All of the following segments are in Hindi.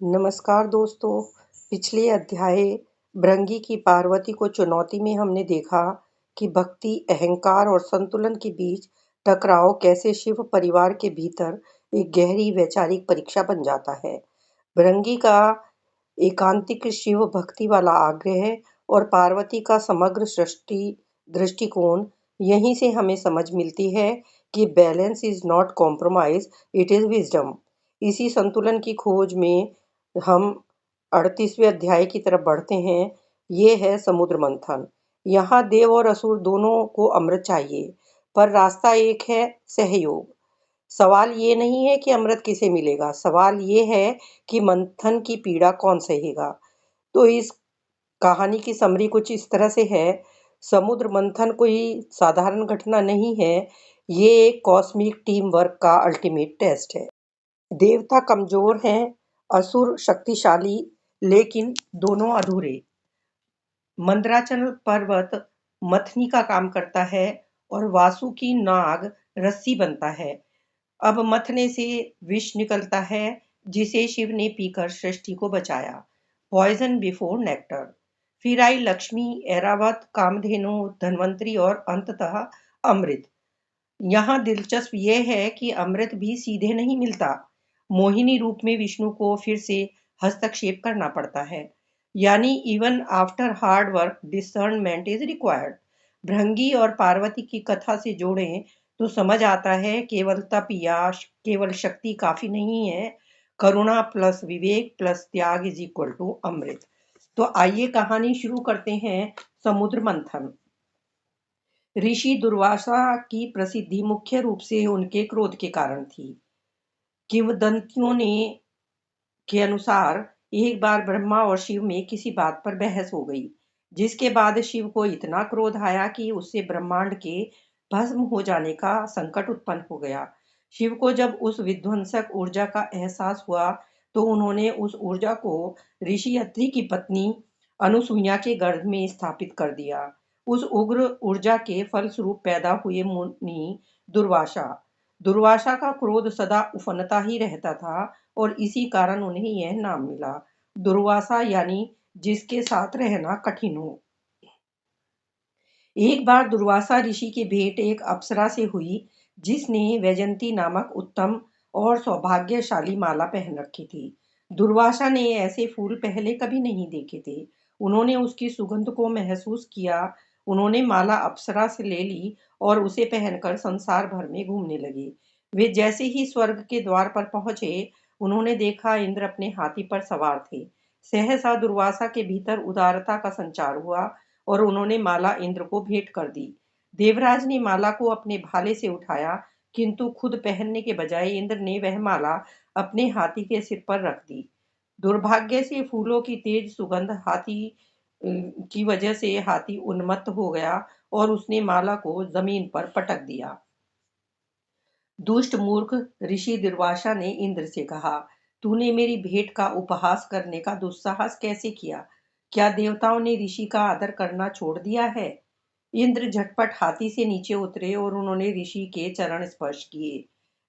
नमस्कार दोस्तों। पिछले अध्याय भृंगी की पार्वती को चुनौती में हमने देखा कि भक्ति, अहंकार और संतुलन के बीच टकराव कैसे शिव परिवार के भीतर एक गहरी वैचारिक परीक्षा बन जाता है। भृंगी का एकांतिक शिव भक्ति वाला आग्रह और पार्वती का समग्र सृष्टि दृष्टिकोण, यहीं से हमें समझ मिलती है कि balance is not compromise, it is wisdom. इसी संतुलन की खोज में हम 38वें अध्याय की तरफ बढ़ते हैं। ये है समुद्र मंथन। यहाँ देव और असुर दोनों को अमृत चाहिए, पर रास्ता एक है, सहयोग। सवाल ये नहीं है कि अमृत किसे मिलेगा, सवाल ये है कि मंथन की पीड़ा कौन सहेगा। तो इस कहानी की समरी कुछ इस तरह से है। समुद्र मंथन कोई साधारण घटना नहीं है, ये एक कॉस्मिक टीम वर्क का अल्टीमेट टेस्ट है। देवता कमजोर हैं, असुर शक्तिशाली, लेकिन दोनों अधूरे। मंदराचल पर्वत मथनी का काम करता है और वासुकी नाग रस्सी बनता है। अब मथने से विष निकलता है, जिसे शिव ने पीकर सृष्टि को बचाया। Poison before nectar. फिर आई लक्ष्मी, ऐरावत, कामधेनु, धन्वंतरी और अंततः अमृत। यहाँ दिलचस्प यह है कि अमृत भी सीधे नहीं मिलता। मोहिनी रूप में विष्णु को फिर से हस्तक्षेप करना पड़ता है। यानी even after hard work discernment is required. Bhringi और पार्वती की कथा से जोड़ें तो समझ आता है केवल तप या केवल शक्ति काफी नहीं है। करुणा प्लस विवेक प्लस त्याग इज इक्वल टू अमृत। तो आइए कहानी शुरू करते हैं। समुद्र मंथन। ऋषि दुर्वासा की प्रसिद्धि मुख्य रूप से उनके क्रोध के कारण थी। किंवदंतियों ने के अनुसार एक बार ब्रह्मा और शिव में किसी बात पर बहस हो गई, जिसके बाद शिव को इतना क्रोध आया कि उससे ब्रह्मांड के भस्म हो जाने का संकट उत्पन्न हो गया। शिव को जब उस विध्वंसक ऊर्जा का एहसास हुआ, तो उन्होंने उस ऊर्जा को ऋषि अत्रि की पत्नी अनुसुईया के गर्भ में स्थापित कर दिया। उस उग्र ऊर्जा के फलस्वरूप पैदा हुए मुनि दुर्वासा। दुर्वासा का क्रोध सदा उफनता ही रहता था और इसी कारण उन्हें यह नाम मिला, दुर्वासा, यानी जिसके साथ रहना कठिन हो। एक बार दुर्वासा ऋषि की भेंट एक अप्सरा से हुई, जिसने वैजंती नामक उत्तम और सौभाग्यशाली माला पहन रखी थी। दुर्वासा ने ऐसे फूल पहले कभी नहीं देखे थे। उन्होंने उसकी सुगंध को महसूस किया। उन्होंने माला अप्सरा से ले ली और उसे पहनकर संसार भर में घूमने लगे। वे जैसे ही स्वर्ग के द्वार पर पहुंचे, उन्होंने देखा इंद्र अपने हाथी पर सवार थे। सहसा दुर्वासा के भीतर उदारता का संचार हुआ और उन्होंने माला इंद्र को भेंट कर दी। देवराज ने माला को अपने भाले से उठाया, किंतु खुद पहनने के बजाय इंद्र ने वह माला अपने हाथी के सिर पर रख दी। दुर्भाग्य से फूलों की तेज सुगंध की वजह से हाथी उन्मत्त हो गया और उसने माला को जमीन पर पटक दिया। दुष्ट मूर्ख, ऋषि दुर्वासा ने इंद्र से कहा, तूने मेरी भेंट का उपहास करने का दुस्साहस कैसे किया? क्या देवताओं ने ऋषि का आदर करना छोड़ दिया है? इंद्र झटपट हाथी से नीचे उतरे और उन्होंने ऋषि के चरण स्पर्श किए।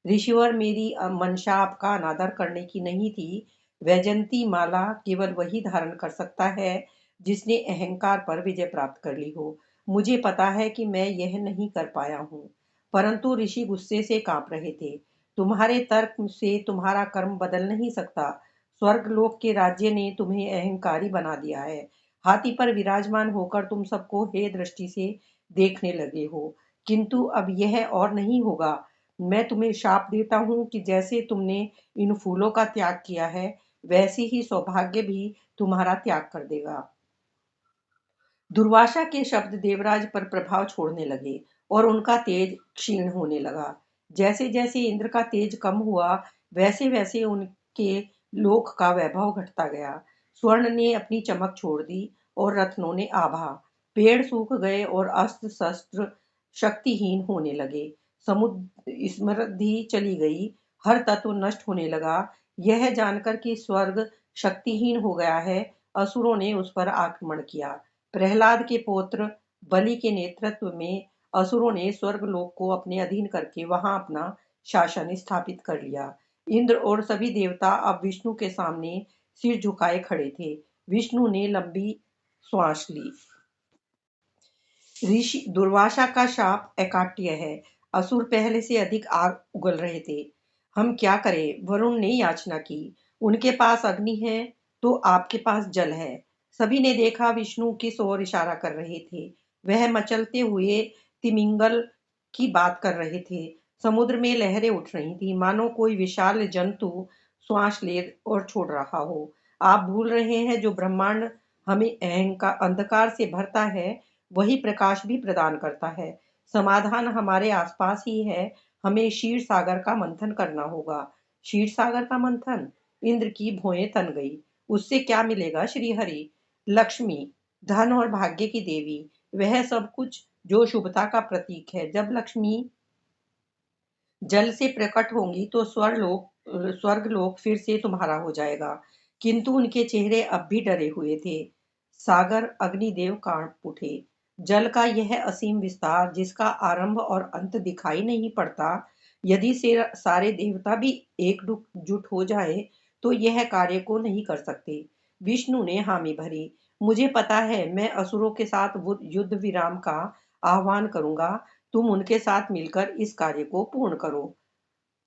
ऋषिवर, मेरी मंशा आपका अनादर करने की नहीं थी। वैजंती माला केवल वही धारण कर सकता है जिसने अहंकार पर विजय प्राप्त कर ली हो। मुझे पता है कि मैं यह नहीं कर पाया हूँ। परंतु ऋषि गुस्से से कांप रहे थे। तुम्हारे तर्क से तुम्हारा कर्म बदल नहीं सकता। स्वर्गलोक के राज्य ने तुम्हें अहंकारी बना दिया है। हाथी पर विराजमान होकर तुम सबको हे दृष्टि से देखने लगे हो, किंतु अब यह और नहीं होगा। मैं तुम्हें शाप देता हूँ कि जैसे तुमने इन फूलों का त्याग किया है, वैसे ही सौभाग्य भी तुम्हारा त्याग कर देगा। दुर्वासा के शब्द देवराज पर प्रभाव छोड़ने लगे और उनका तेज क्षीण होने लगा। जैसे जैसे इंद्र का तेज कम हुआ, वैसे वैसे उनके लोक का वैभव घटता गया। स्वर्ण ने अपनी चमक छोड़ दी और रत्नों ने आभा। पेड़ सूख गए और अस्त्र शस्त्र शक्तिहीन होने लगे। समुद्र समृद्धि चली गई। हर तत्व नष्ट होने लगा। यह जानकर कि स्वर्ग शक्तिहीन हो गया है, असुरों ने उस पर आक्रमण किया। प्रहलाद के पौत्र बलि के नेतृत्व में असुरों ने स्वर्गलोक को अपने अधीन करके वहां अपना शासन स्थापित कर लिया। इंद्र और सभी देवता अब विष्णु के सामने सिर झुकाए खड़े थे। विष्णु ने लंबी श्वास ली। ऋषि दुर्वासा का शाप अकाट्य है। असुर पहले से अधिक आग उगल रहे थे। हम क्या करें? वरुण ने याचना की। उनके पास अग्नि है तो आपके पास जल है। सभी ने देखा विष्णु किस ओर इशारा कर रहे थे। वह मचलते हुए तिमिंगल की बात कर रहे थे। समुद्र में लहरें उठ रही थी, मानो कोई विशाल जंतु श्वास ले और छोड़ रहा हो। आप भूल रहे हैं, जो ब्रह्मांड हमें अहंकार अंधकार से भरता है, वही प्रकाश भी प्रदान करता है। समाधान हमारे आसपास ही है। हमें क्षीर सागर का मंथन करना होगा। क्षीर सागर का मंथन? इंद्र की भौहें तन गई। उससे क्या मिलेगा श्रीहरि? लक्ष्मी, धन और भाग्य की देवी, वह सब कुछ जो शुभता का प्रतीक है। जब लक्ष्मी जल से प्रकट होंगी तो स्वर्गलोक फिर से तुम्हारा हो जाएगा। किंतु उनके चेहरे अब भी डरे हुए थे। सागर अग्निदेव कांप उठे। जल का यह असीम विस्तार, जिसका आरंभ और अंत दिखाई नहीं पड़ता, यदि से सारे देवता भी एकजुट हो जाए तो यह कार्य को नहीं कर सकते। विष्णु ने हामी भरी। मुझे पता है, मैं असुरों के साथ युद्ध विराम का आह्वान करूंगा। तुम उनके साथ मिलकर इस कार्य को पूर्ण करो।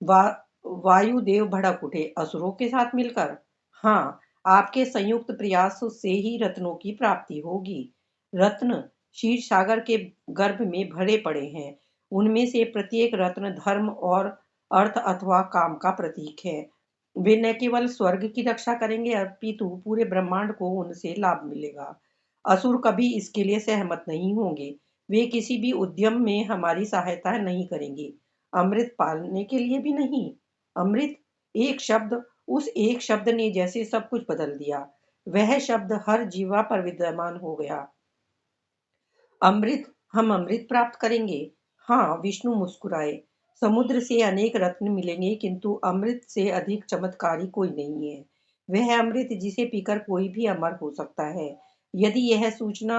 वा वायुदेव भड़क उठे। असुरों के साथ मिलकर? हाँ, आपके संयुक्त प्रयास से ही रत्नों की प्राप्ति होगी। रत्न क्षीर सागर के गर्भ में भरे पड़े हैं। उनमें से प्रत्येक रत्न धर्म और अर्थ अथवा काम का प्रतीक है। वे न केवल स्वर्ग की रक्षा करेंगे, अपितु पूरे ब्रह्मांड को उनसे लाभ मिलेगा। असुर कभी इसके लिए सहमत नहीं होंगे। वे किसी भी उद्यम में हमारी सहायता नहीं करेंगे। अमृत पालने के लिए भी नहीं। अमृत? एक शब्द, उस एक शब्द ने जैसे सब कुछ बदल दिया। वह शब्द हर जीवा पर विद्यमान हो गया। अमृत? हम अमृत प्राप्त करेंगे? हाँ, विष्णु मुस्कुराए। समुद्र से अनेक रत्न मिलेंगे, किंतु अमृत से अधिक चमत्कारी कोई नहीं है। वह अमृत जिसे पीकर कोई भी अमर हो सकता है। यदि यह सूचना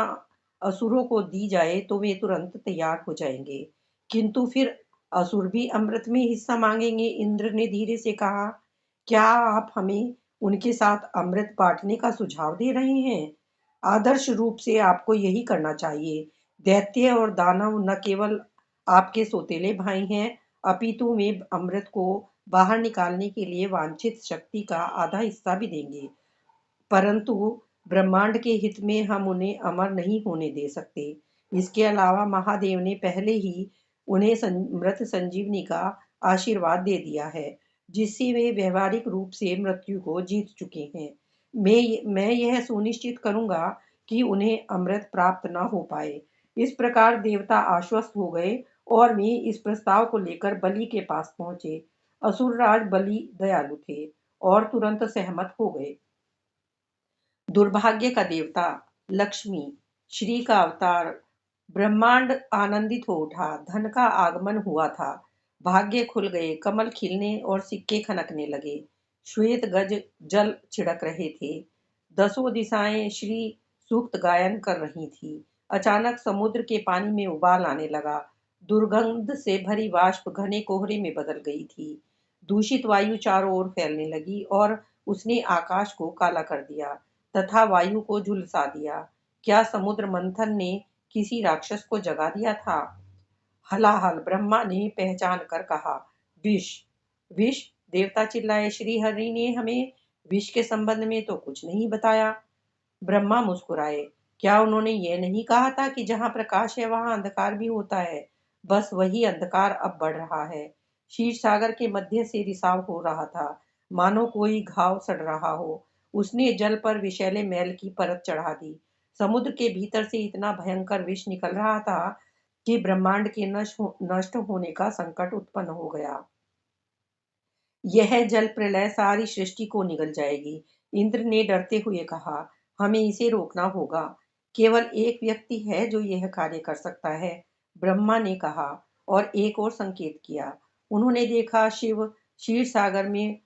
असुरों को दी जाए तो वे तुरंत तैयार हो जाएंगे। किंतु फिर असुर भी अमृत में हिस्सा मांगेंगे। इंद्र ने धीरे से कहा, क्या आप हमें उनके साथ अमृत बांटने का सुझाव दे रहे हैं? आदर्श रूप से आपको यही करना चाहिए। दैत्य और दानव न केवल आपके सौतेले भाई हैं, अपितु वे अमृत को बाहर निकालने के लिए वांछित शक्ति का आधा हिस्सा भी देंगे। परंतु ब्रह्मांड के हित में हम उन्हें अमर नहीं होने दे सकते। इसके अलावा महादेव ने पहले ही उन्हें मृत संजीवनी का आशीर्वाद दे दिया है, जिससे वे व्यवहारिक रूप से मृत्यु को जीत चुके हैं। मैं यह सुनिश्चित करूंगा कि उन्हें अमृत प्राप्त न हो पाए। इस प्रकार देवता आश्वस्त हो गए और वे इस प्रस्ताव को लेकर बलि के पास पहुंचे। असुरराज बलि दयालु थे और तुरंत सहमत हो गए। दुर्भाग्य का देवता, लक्ष्मी, श्री का अवतार, ब्रह्मांड आनंदित हो उठा। धन का आगमन हुआ था। भाग्य खुल गए, कमल खिलने और सिक्के खनकने लगे। श्वेत गज जल छिड़क रहे थे। दसों दिशाएं श्री सूक्त गायन कर रही थी। अचानक समुद्र के पानी में उबाल आने लगा। दुर्गंध से भरी वाष्प घने कोहरे में बदल गई थी। दूषित वायु चारों ओर फैलने लगी और उसने आकाश को काला कर दिया तथा वायु को झुलसा दिया। क्या समुद्र मंथन ने किसी राक्षस को जगा दिया था? हलाहल ब्रह्मा ने पहचान कर कहा, विष। विष? देवता चिल्लाए। श्री हरि ने हमें विष के संबंध में तो कुछ नहीं बताया। ब्रह्मा मुस्कुराए। क्या उन्होंने ये नहीं कहा था कि जहां प्रकाश है वहां अंधकार भी होता है? बस वही अंधकार अब बढ़ रहा है। क्षीर सागर के मध्य से रिसाव हो रहा था, मानो कोई घाव सड़ रहा हो। उसने जल पर विषैले मैल की परत चढ़ा दी। समुद्र के भीतर से इतना भयंकर विष निकल रहा था कि ब्रह्मांड के नष्ट होने का संकट उत्पन्न हो गया। यह जल प्रलय सारी सृष्टि को निगल जाएगी। इंद्र ने डरते हुए कहा, हमें इसे रोकना होगा। केवल एक व्यक्ति है जो यह कार्य कर सकता है, ब्रह्मा ने कहा और एक और संकेत किया। उन्होंने देखा शिव क्षीर सागर में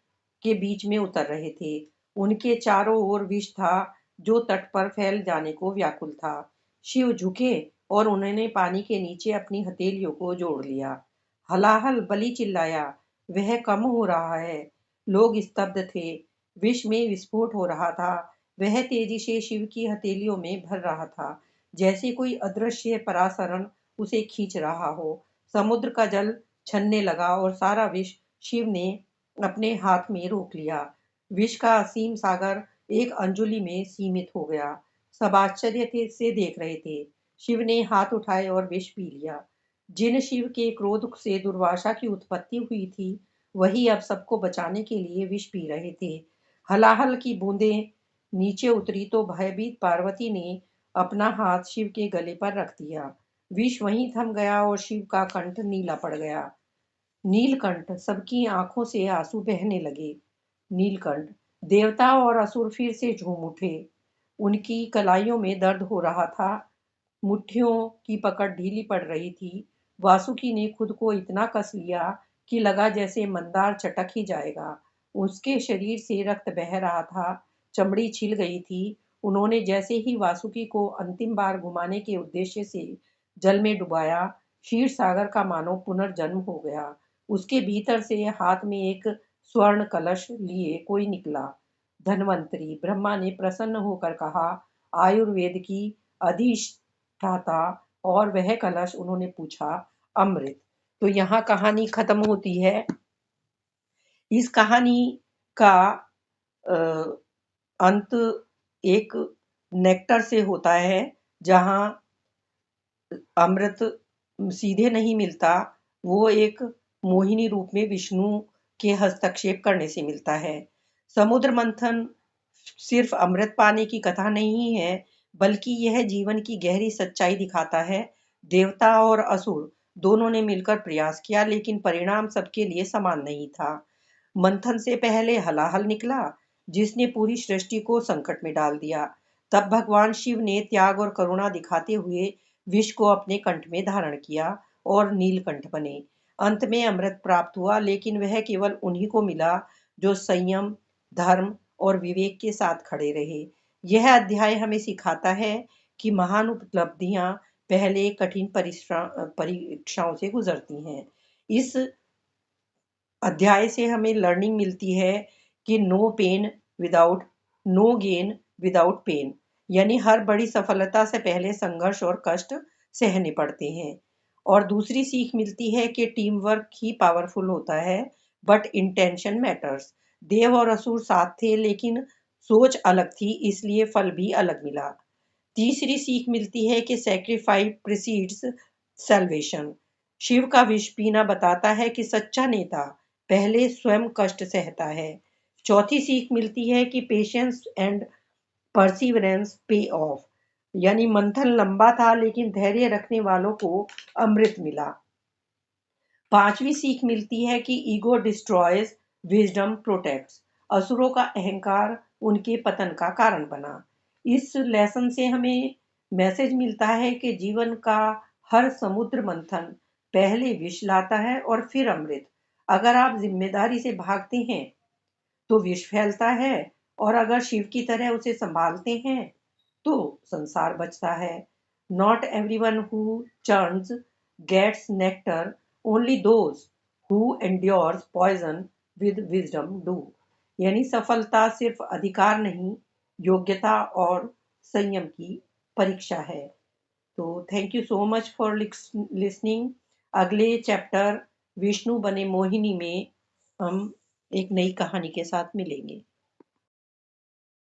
के बीच में उतर रहे थे। उनके चारों ओर विष था जो तट पर फैल जाने को व्याकुल था। शिव झुके और उन्होंने पानी के नीचे अपनी हथेलियों को जोड़ लिया। हलाहल बलि चिल्लाया, वह कम हो रहा है। लोग स्तब्ध थे। विष में विस्फोट हो रहा था। वह तेजी से शिव की हथेलियों में भर रहा था, जैसे कोई अदृश्य पराशरण उसे खींच रहा हो। समुद्र का जल छनने लगा और सारा विष शिव ने अपने हाथ में रोक लिया। विष का असीम सागर एक अंजुलि में सीमित हो गया। सब से देख रहे थे। शिव ने हाथ उठाए और विष पी लिया। जिन शिव के क्रोध से दुर्वासा की उत्पत्ति हुई थी, वही अब सबको बचाने के लिए विष पी रहे थे। हलाहल की बूंदें नीचे उतरी तो भयभीत पार्वती ने अपना हाथ शिव के गले पर रख दिया। विष वहीं थम गया और शिव का कंठ नीला पड़ गया। नीलकंठ, सबकी आंखों से आंसू बहने लगे। नीलकंठ, देवता और असुर फिर से झूम उठे। उनकी कलाइयों में दर्द हो रहा था। मुट्ठियों की पकड़ ढीली पड़ रही थी। वासुकी ने खुद को इतना कस लिया कि लगा जैसे मंदार चटक ही जाएगा। उसके शरीर से रक्त बह रहा था, चमड़ी छिल गई थी। उन्होंने जैसे ही वासुकी को अंतिम बार घुमाने के उद्देश्य से जल में डुबाया, क्षीर सागर का मानो पुनर्जन्म हो गया। उसके भीतर से हाथ में एक स्वर्ण कलश लिए कोई निकला। धन्वंतरी, ब्रह्मा ने प्रसन्न होकर कहा, आयुर्वेद की अधिष्ठाता। और वह कलश, उन्होंने पूछा, अमृत। तो यहाँ कहानी खत्म होती है। इस कहानी का अ, अंत एक नेक्टर से होता है, जहाँ अमृत सीधे नहीं मिलता, वो एक मोहिनी रूप में विष्णु के हस्तक्षेप करने से मिलता है। समुद्र मंथन सिर्फ अमृत पाने की कथा नहीं है, बल्कि यह जीवन की गहरी सच्चाई दिखाता है। देवता और असुर दोनों ने मिलकर प्रयास किया, लेकिन परिणाम सबके लिए समान नहीं था। मंथन से पहले हलाहल निकला, जिसने पूरी सृष्टि को संकट में डाल दिया। तब भगवान शिव ने त्याग और करुणा दिखाते हुए विष को अपने कंठ में धारण किया और नीलकंठ बने। अंत में अमृत प्राप्त हुआ, लेकिन वह केवल उन्हीं को मिला जो संयम, धर्म और विवेक के साथ खड़े रहे। यह अध्याय हमें सिखाता है कि महान उपलब्धियां पहले कठिन परीक्षाओं से गुजरती हैं। इस अध्याय से हमें लर्निंग मिलती है कि नो गेन विदाउट पेन, यानी हर बड़ी सफलता से पहले संघर्ष और कष्ट सहने पड़ते हैं। और दूसरी सीख मिलती है कि टीम वर्क ही पावरफुल होता है, बट इंटेंशन मैटर्स। देव और असुर साथ थे, लेकिन सोच अलग थी, इसलिए फल भी अलग मिला। तीसरी सीख मिलती है कि सैक्रिफाइस प्रीसीड्स सैल्वेशन। शिव का विष पीना बताता है कि सच्चा नेता पहले स्वयं कष्ट सहता है। चौथी सीख मिलती है कि पेशेंस एंड परसिवरेंस पे ऑफ, यानी मंथन लंबा था, लेकिन धैर्य रखने वालों को अमृत मिला। पांचवी सीख मिलती है कि ईगो डिस्ट्रॉयज, विजडम प्रोटेक्ट्स। असुरों का अहंकार उनके पतन का कारण बना। इस लेसन से हमें मैसेज मिलता है कि जीवन का हर समुद्र मंथन पहले विष लाता है और फिर अमृत। अगर आप जिम्मेदारी से भागते हैं तो विष फैलता है, और अगर शिव की तरह उसे संभालते हैं तो संसार बचता है। Not everyone who churns gets nectar, only those who endures poison with wisdom do. यानी सफलता सिर्फ अधिकार नहीं, योग्यता और संयम की परीक्षा है। तो thank you so much for listening. अगले चैप्टर विष्णु बने मोहिनी में हम एक नई कहानी के साथ मिलेंगे।